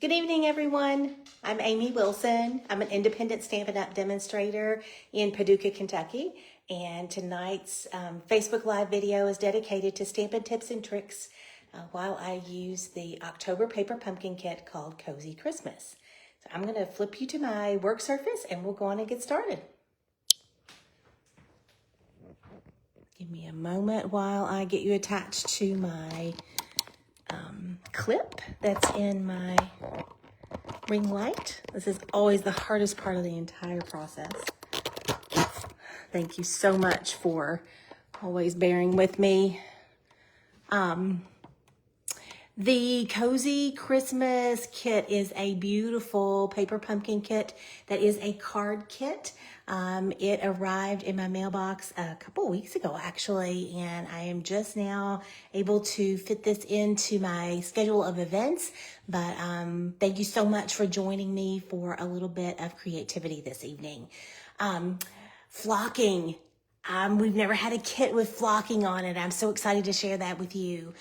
Good evening, everyone. I'm Amy Wilson. I'm an independent Stampin' Up! Demonstrator in Paducah, Kentucky. And tonight's Facebook Live video is dedicated to Stampin' Tips and Tricks while I use the October paper pumpkin kit called Cozy Christmas. So I'm going to flip you to my work surface and we'll go on and get started. Give me a moment while I get you attached to my clip that's in my ring light. This is always the hardest part of the entire process. Thank you so much for always bearing with me. The Cozy Christmas kit is a beautiful paper pumpkin kit that is a card kit. It arrived in my mailbox a couple weeks ago, actually, and I am just now able to fit this into my schedule of events. But thank you so much for joining me for a little bit of creativity this evening. Flocking. We've never had a kit with flocking on it. I'm so excited to share that with you.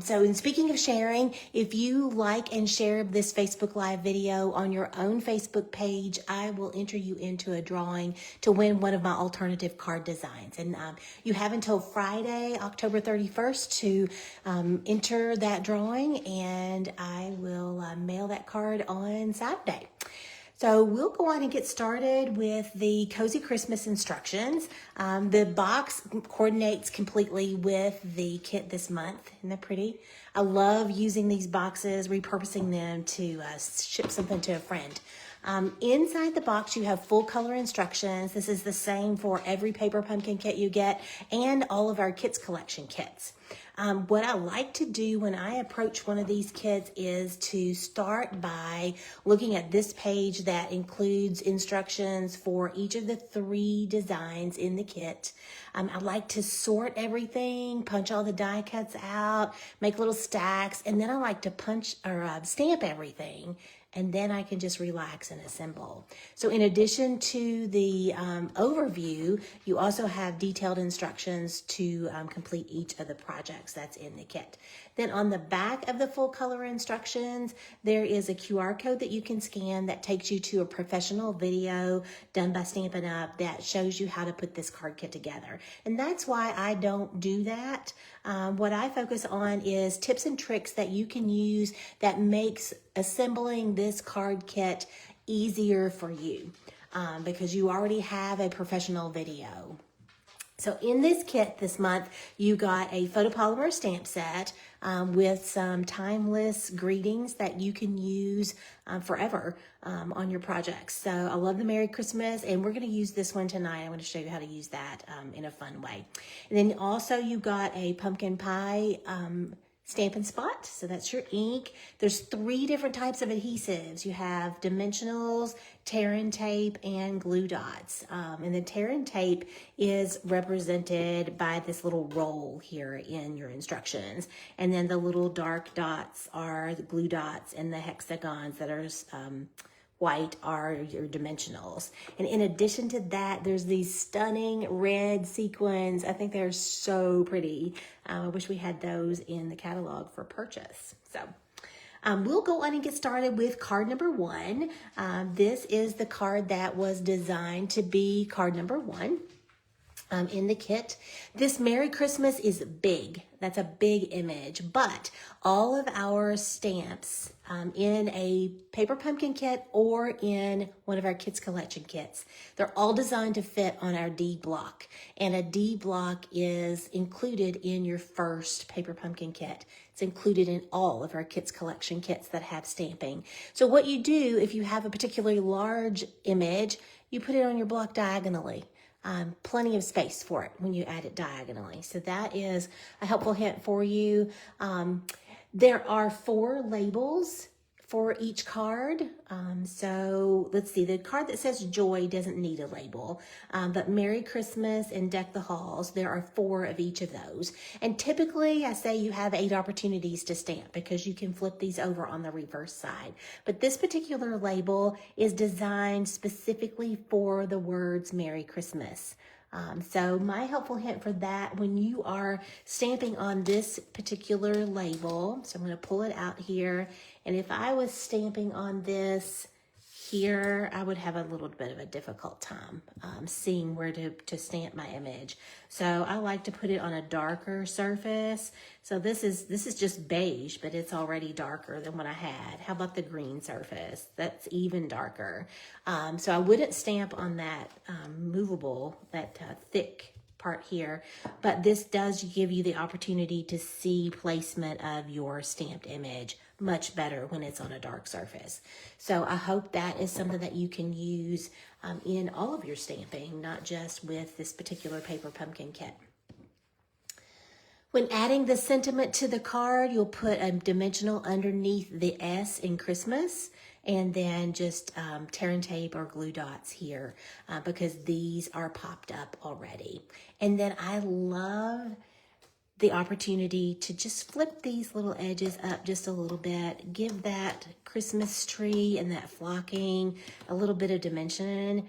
So in speaking of sharing, if you like and share this Facebook Live video on your own Facebook page, I will enter you into a drawing to win one of my alternative card designs. And you have until Friday, October 31st to enter that drawing, and I will mail that card on Saturday. So we'll go on and get started with the Cozy Christmas instructions. The box coordinates completely with the kit this month. Isn't that pretty? I love using these boxes, repurposing them to ship something to a friend. Inside the box, you have full color instructions. This is the same for every paper pumpkin kit you get and all of our Kids Collection kits. What I like to do when I approach one of these kits is to start by looking at this page that includes instructions for each of the 3 designs in the kit. I like to sort everything, punch all the die cuts out, make little stacks, and then I like to punch or stamp everything, and then I can just relax and assemble. So in addition to the overview, you also have detailed instructions to complete each of the projects that's in the kit. Then on the back of the full color instructions, there is a QR code that you can scan that takes you to a professional video done by Stampin' Up! That shows you how to put this card kit together. And that's why I don't do that. What I focus on is tips and tricks that you can use that makes assembling this card kit easier for you because you already have a professional video. So in this kit this month, you got a photopolymer stamp set with some timeless greetings that you can use forever on your projects. So I love the Merry Christmas, and we're going to use this one tonight. I'm going to show you how to use that in a fun way. And then also you got a pumpkin pie Stampin' Spot, so that's your ink. There's 3 different types of adhesives. You have dimensionals, tear and tape, and glue dots. And the tear and tape is represented by this little roll here in your instructions. And then the little dark dots are the glue dots, and the hexagons that are white are your dimensionals. And in addition to that, there's these stunning red sequins. I think they're so pretty. I wish we had those in the catalog for purchase. So we'll go on and get started with card number 1. This is the card that was designed to be card number 1. In the kit. This Merry Christmas is big. That's a big image, but all of our stamps in a paper pumpkin kit or in one of our Kids Collection kits, they're all designed to fit on our D block, and a D block is included in your first paper pumpkin kit. It's included in all of our Kids Collection kits that have stamping. So what you do, if you have a particularly large image, you put it on your block diagonally. Plenty of space for it when you add it diagonally. So that is a helpful hint for you. There are 4 labels for each card. So let's see, the card that says Joy doesn't need a label, but Merry Christmas and Deck the Halls, there are 4 of each of those. And typically I say you have 8 opportunities to stamp because you can flip these over on the reverse side. But this particular label is designed specifically for the words Merry Christmas. So my helpful hint for that, when you are stamping on this particular label, so I'm going to pull it out here, and if I was stamping on this here, I would have a little bit of a difficult time seeing where to stamp my image. So I like to put it on a darker surface. So this is just beige, but it's already darker than what I had. How about the green surface? That's even darker. So I wouldn't stamp on that movable, that thick part here, but this does give you the opportunity to see placement of your stamped image much better when it's on a dark surface. So I hope that is something that you can use in all of your stamping, not just with this particular paper pumpkin kit. When adding the sentiment to the card, you'll put a dimensional underneath the S in Christmas, and then just tear and tape or glue dots here because these are popped up already. And then I love the opportunity to just flip these little edges up just a little bit, give that Christmas tree and that flocking a little bit of dimension.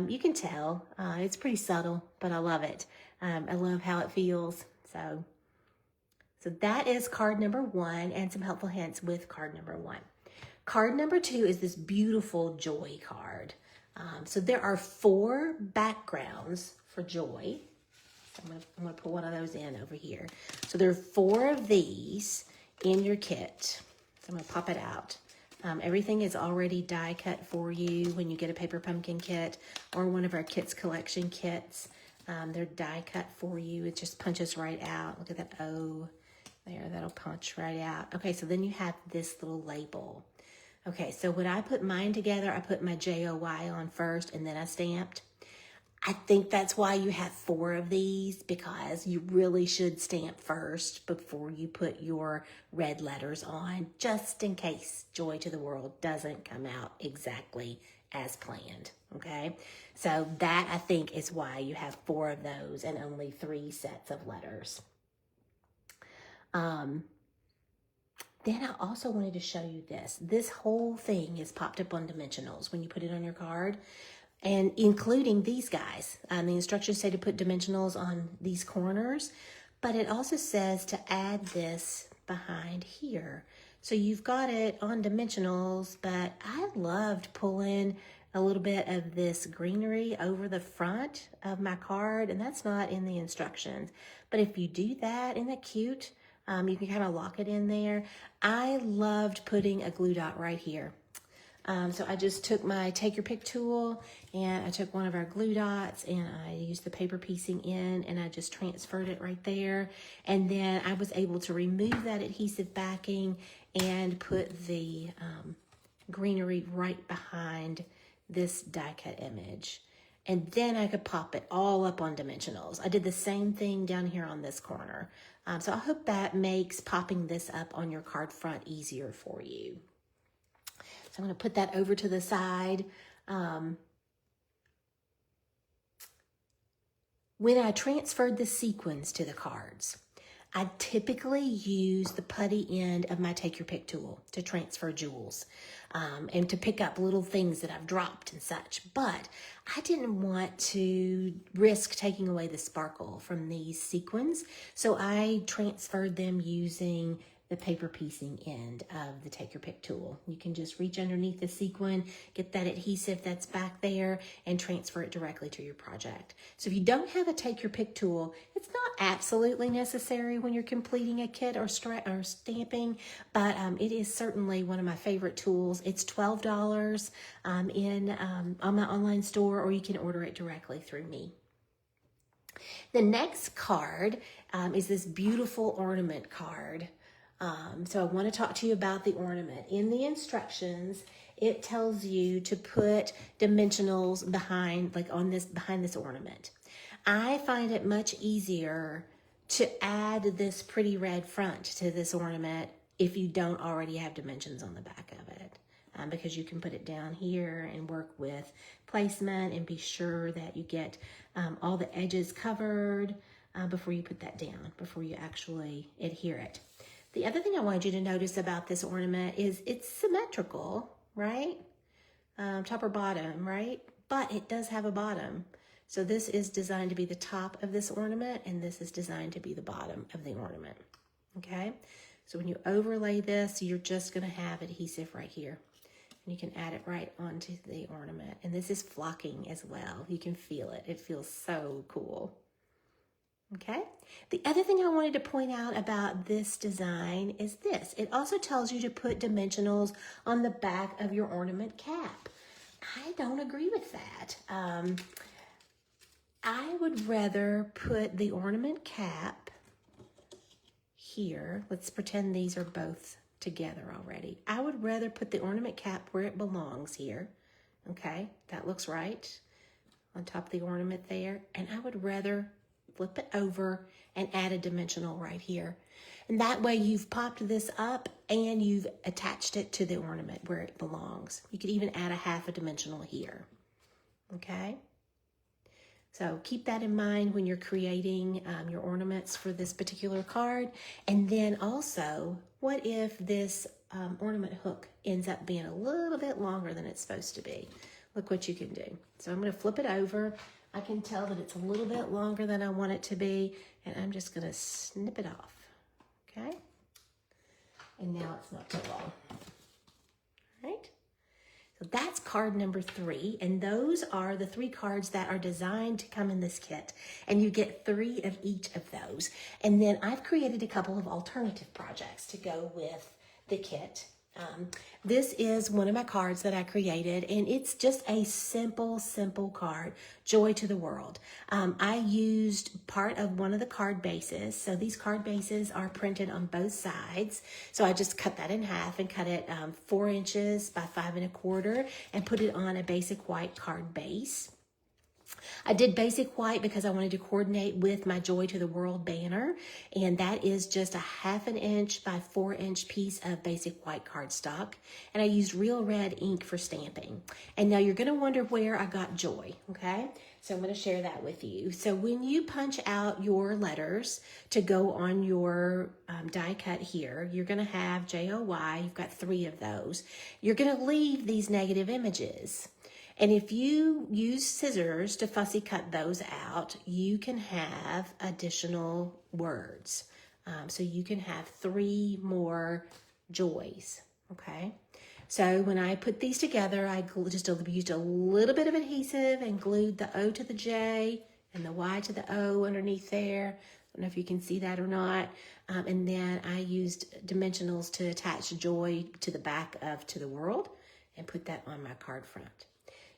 You can tell it's pretty subtle, but I love it. I love how it feels. So that is card number 1 and some helpful hints with card number 1. Card number 2 is this beautiful joy card. So there are 4 backgrounds for joy. I'm gonna put one of those in over here. So there are 4 of these in your kit. So I'm gonna pop it out. Everything is already die cut for you when you get a paper pumpkin kit or one of our Kits Collection kits. They're die cut for you. It just punches right out. Look at that O there, that'll punch right out. Okay, so then you have this little label. Okay, so when I put mine together, I put my JOY on first and then I stamped. I think that's why you have 4 of these, because you really should stamp first before you put your red letters on, just in case Joy to the World doesn't come out exactly as planned, okay? So that, I think, is why you have 4 of those and only 3 sets of letters. Then I also wanted to show you this. This whole thing is popped up on dimensionals when you put it on your card, and including these guys. The instructions say to put dimensionals on these corners, but it also says to add this behind here. So you've got it on dimensionals, but I loved pulling a little bit of this greenery over the front of my card, and that's not in the instructions. But if you do that, isn't that cute? You can kind of lock it in there. I loved putting a glue dot right here. So I just took my Take Your Pick tool and I took one of our glue dots and I used the paper piecing in and I just transferred it right there. And then I was able to remove that adhesive backing and put the greenery right behind this die cut image. And then I could pop it all up on dimensionals. I did the same thing down here on this corner. So I hope that makes popping this up on your card front easier for you. So I'm going to put that over to the side. When I transferred the sequins to the cards, I typically use the putty end of my Take Your Pick tool to transfer jewels and to pick up little things that I've dropped and such. But I didn't want to risk taking away the sparkle from these sequins, so I transferred them using the paper piecing end of the Take Your Pick tool. You can just reach underneath the sequin, get that adhesive that's back there, and transfer it directly to your project. So if you don't have a Take Your Pick tool, it's not absolutely necessary when you're completing a kit or stamping, but it is certainly one of my favorite tools. It's $12 on my online store, or you can order it directly through me. The next card is this beautiful ornament card. So I want to talk to you about the ornament. In the instructions, it tells you to put dimensionals behind, behind this ornament. I find it much easier to add this pretty red front to this ornament if you don't already have dimensions on the back of it, because you can put it down here and work with placement and be sure that you get all the edges covered before you put that down, before you actually adhere it. The other thing I want you to notice about this ornament is it's symmetrical, right? Top or bottom, right? But it does have a bottom. So this is designed to be the top of this ornament, and this is designed to be the bottom of the ornament, okay? So when you overlay this, you're just gonna have adhesive right here. And you can add it right onto the ornament. And this is flocking as well. You can feel it. It feels so cool. Okay? The other thing I wanted to point out about this design is this. It also tells you to put dimensionals on the back of your ornament cap. I don't agree with that. I would rather put the ornament cap here. Let's pretend these are both together already. I would rather put the ornament cap where it belongs here. Okay, that looks right on top of the ornament there. And I would rather flip it over and add a dimensional right here. And that way you've popped this up and you've attached it to the ornament where it belongs. You could even add a half a dimensional here. Okay? So keep that in mind when you're creating your ornaments for this particular card. And then also, what if this ornament hook ends up being a little bit longer than it's supposed to be? Look what you can do. So I'm going to flip it over. I can tell that it's a little bit longer than I want it to be, and I'm just going to snip it off, okay? And now it's not too long, all right? So that's card number 3, and those are the 3 cards that are designed to come in this kit, and you get 3 of each of those. And then I've created a couple of alternative projects to go with the kit. This is one of my cards that I created, and it's just a simple card, Joy to the World. I used part of one of the card bases. So these card bases are printed on both sides. So I just cut that in half and cut it 4 inches by 5 1/4 and put it on a basic white card base. I did basic white because I wanted to coordinate with my Joy to the World banner, and that is just a 1/2 inch by 4 inch piece of basic white cardstock, and I used real red ink for stamping. And now you're going to wonder where I got Joy, okay? So I'm going to share that with you. So when you punch out your letters to go on your die cut here, you're going to have J-O-Y. You've got 3 of those. You're going to leave these negative images. And if you use scissors to fussy cut those out, you can have additional words. So you can have 3 more joys, okay? So when I put these together, I just used a little bit of adhesive and glued the O to the J and the Y to the O underneath there. I don't know if you can see that or not. And then I used dimensionals to attach Joy to the back of To the World and put that on my card front.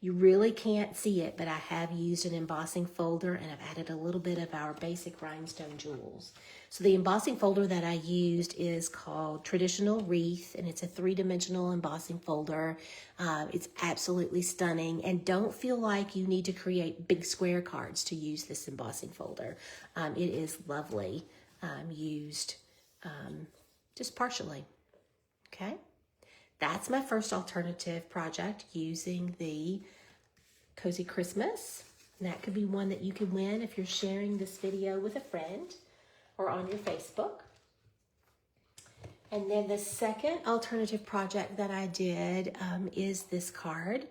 You really can't see it, but I have used an embossing folder, and I've added a little bit of our basic rhinestone jewels. So the embossing folder that I used is called Traditional Wreath, and it's a 3-dimensional embossing folder. It's absolutely stunning, and don't feel like you need to create big square cards to use this embossing folder. It is lovely, used just partially, okay? That's my first alternative project using the Cozy Christmas. And that could be one that you could win if you're sharing this video with a friend or on your Facebook. And then the second alternative project that I did is this card.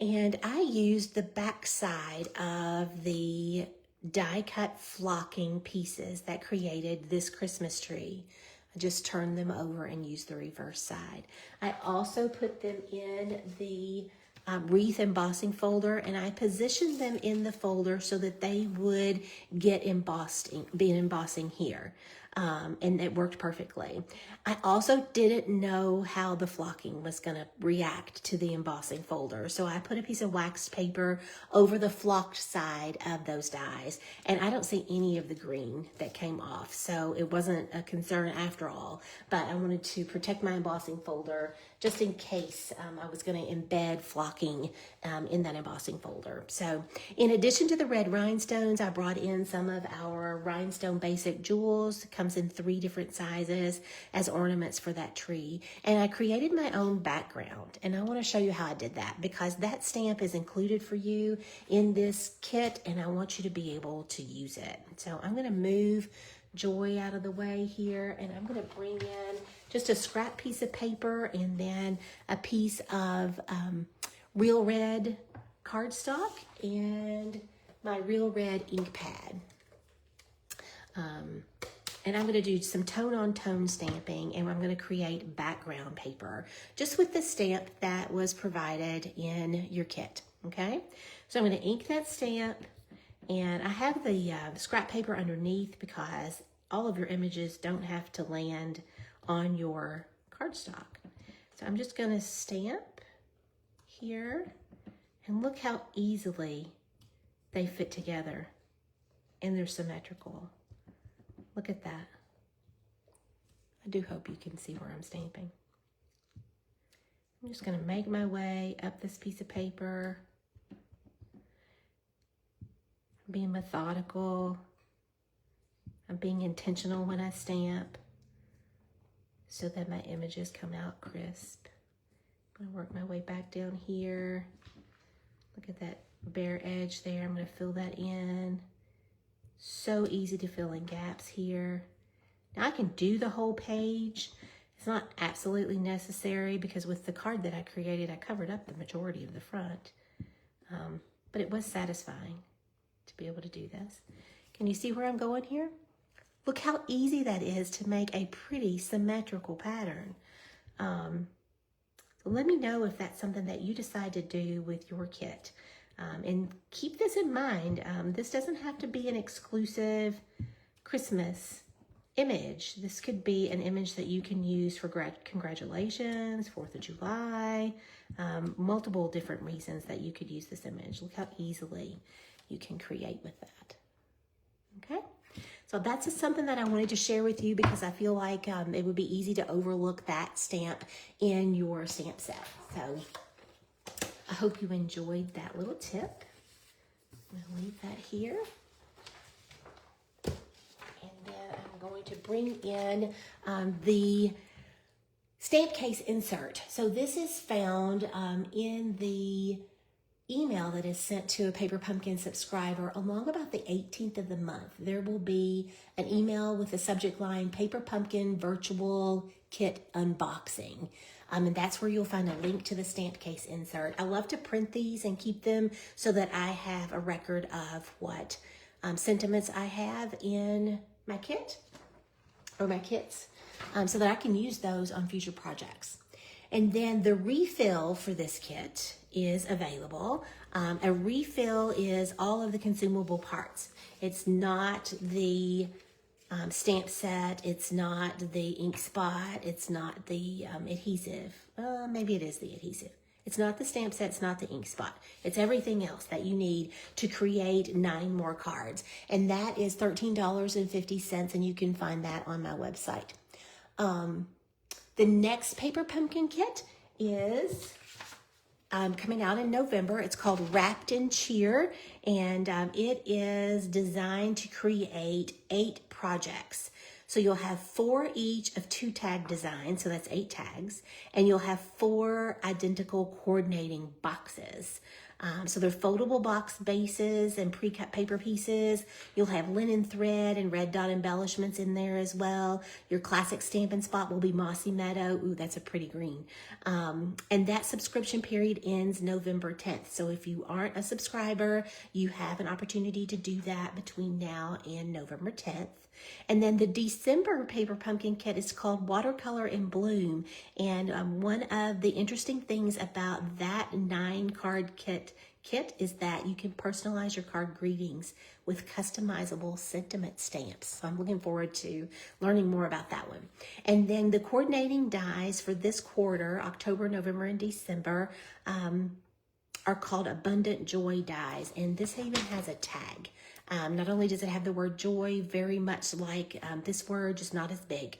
And I used the back side of the die cut flocking pieces that created this Christmas tree. Just turn them over and use the reverse side. I also put them in the wreath embossing folder, and I positioned them in the folder so that they would get be embossing here. And it worked perfectly. I also didn't know how the flocking was going to react to the embossing folder. So I put a piece of waxed paper over the flocked side of those dies. And I don't see any of the green that came off. So it wasn't a concern after all. But I wanted to protect my embossing folder just in case I was going to embed flocking in that embossing folder. So in addition to the red rhinestones, I brought in some of our rhinestone basic jewels. It comes in 3 different sizes as ornaments for that tree. And I created my own background. And I want to show you how I did that because that stamp is included for you in this kit and I want you to be able to use it. So I'm going to move Joy out of the way here and I'm going to bring in just a scrap piece of paper and then a piece of real red cardstock and my Real Red ink pad. And I'm going to do some tone-on-tone stamping, and I'm going to create background paper just with the stamp that was provided in your kit, okay? So I'm going to ink that stamp, and I have the scrap paper underneath because all of your images don't have to land on your cardstock. So I'm just going to stamp here, and look how easily they fit together, and they're symmetrical. Look at that. I do hope you can see where I'm stamping. I'm just going to make my way up this piece of paper. I'm being methodical. I'm being intentional when I stamp so that my images come out crisp. I'm going to work my way back down here. Look at that bare edge there. I'm going to fill that in. So easy to fill in gaps here. Now I can do the whole page. It's not absolutely necessary because with the card that I created, I covered up the majority of the front. But it was satisfying to be able to do this. Can you see where I'm going here? Look how easy that is to make a pretty symmetrical pattern. So let me know if that's something that you decide to do with your kit. And keep this in mind. This doesn't have to be an exclusive Christmas image. This could be an image that you can use for congratulations, 4th of July, multiple different reasons that you could use this image. Look how easily you can create with that. Okay? So that's just something that I wanted to share with you because I feel like it would be easy to overlook that stamp in your stamp set. So I hope you enjoyed that little tip. I'm going to leave that here. And then I'm going to bring in the stamp case insert. So this is found in the email that is sent to a Paper Pumpkin subscriber along about the 18th of the month. There will be an email with the subject line, Paper Pumpkin Virtual Kit Unboxing. And that's where you'll find a link to the stamp case insert. I love to print these and keep them so that I have a record of what sentiments I have in my kit or my kits so that I can use those on future projects. And then the refill for this kit is available. A refill is all of the consumable parts. It's not the stamp set, it's not the ink spot, it's not the adhesive. Maybe it is the adhesive. It's not the stamp set, it's not the ink spot. It's everything else that you need to create 9 more cards. And that is $13.50, and you can find that on my website. The next Paper Pumpkin kit is coming out in November. It's called Wrapped in Cheer, and it is designed to create 8 projects. So you'll have 4 each of 2 tag designs, so that's 8 tags, and you'll have 4 identical coordinating boxes. So they're foldable box bases and pre-cut paper pieces. You'll have linen thread and red dot embellishments in there as well. Your classic Stampin' Spot will be Mossy Meadow. Ooh, that's a pretty green. And that subscription period ends November 10th. So if you aren't a subscriber, you have an opportunity to do that between now and November 10th. And then the December Paper Pumpkin kit is called Watercolor in Bloom. And one of the interesting things about that 9-card kit is that you can personalize your card greetings with customizable sentiment stamps. So I'm looking forward to learning more about that one. And then the coordinating dies for this quarter, October, November, and December, are called Abundant Joy dies. And this even has a tag. Not only does it have the word joy, very much like this word, just not as big.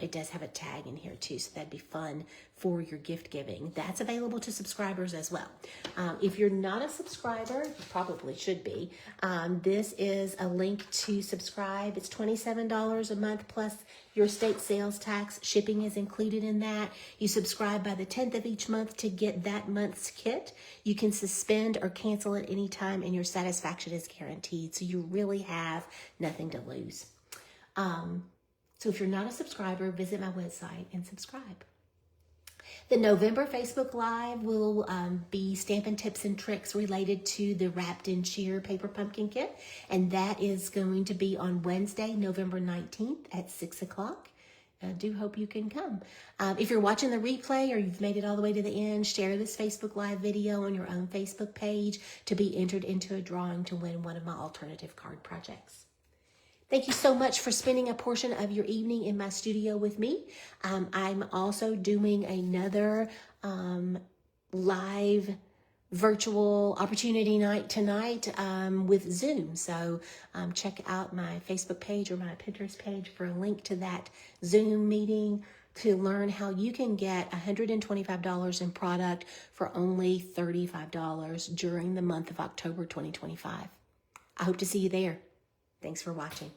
It does have a tag in here too, so that'd be fun for your gift giving. That's available to subscribers as well. If you're not a subscriber, you probably should be. This is a link to subscribe. It's $27 a month plus your state sales tax. Shipping is included in that. You subscribe by the 10th of each month to get that month's kit. You can suspend or cancel at any time, and your satisfaction is guaranteed. So you really have nothing to lose. So if you're not a subscriber, visit my website and subscribe. The November Facebook Live will be Stampin' Tips and Tricks related to the Wrapped in Cheer Paper Pumpkin Kit, and that is going to be on Wednesday, November 19th at 6 o'clock. I do hope you can come. If you're watching the replay or you've made it all the way to the end, share this Facebook Live video on your own Facebook page to be entered into a drawing to win one of my alternative card projects. Thank you so much for spending a portion of your evening in my studio with me. I'm also doing another live virtual opportunity night tonight with Zoom. So check out my Facebook page or my Pinterest page for a link to that Zoom meeting to learn how you can get $125 in product for only $35 during the month of October 2025. I hope to see you there. Thanks for watching.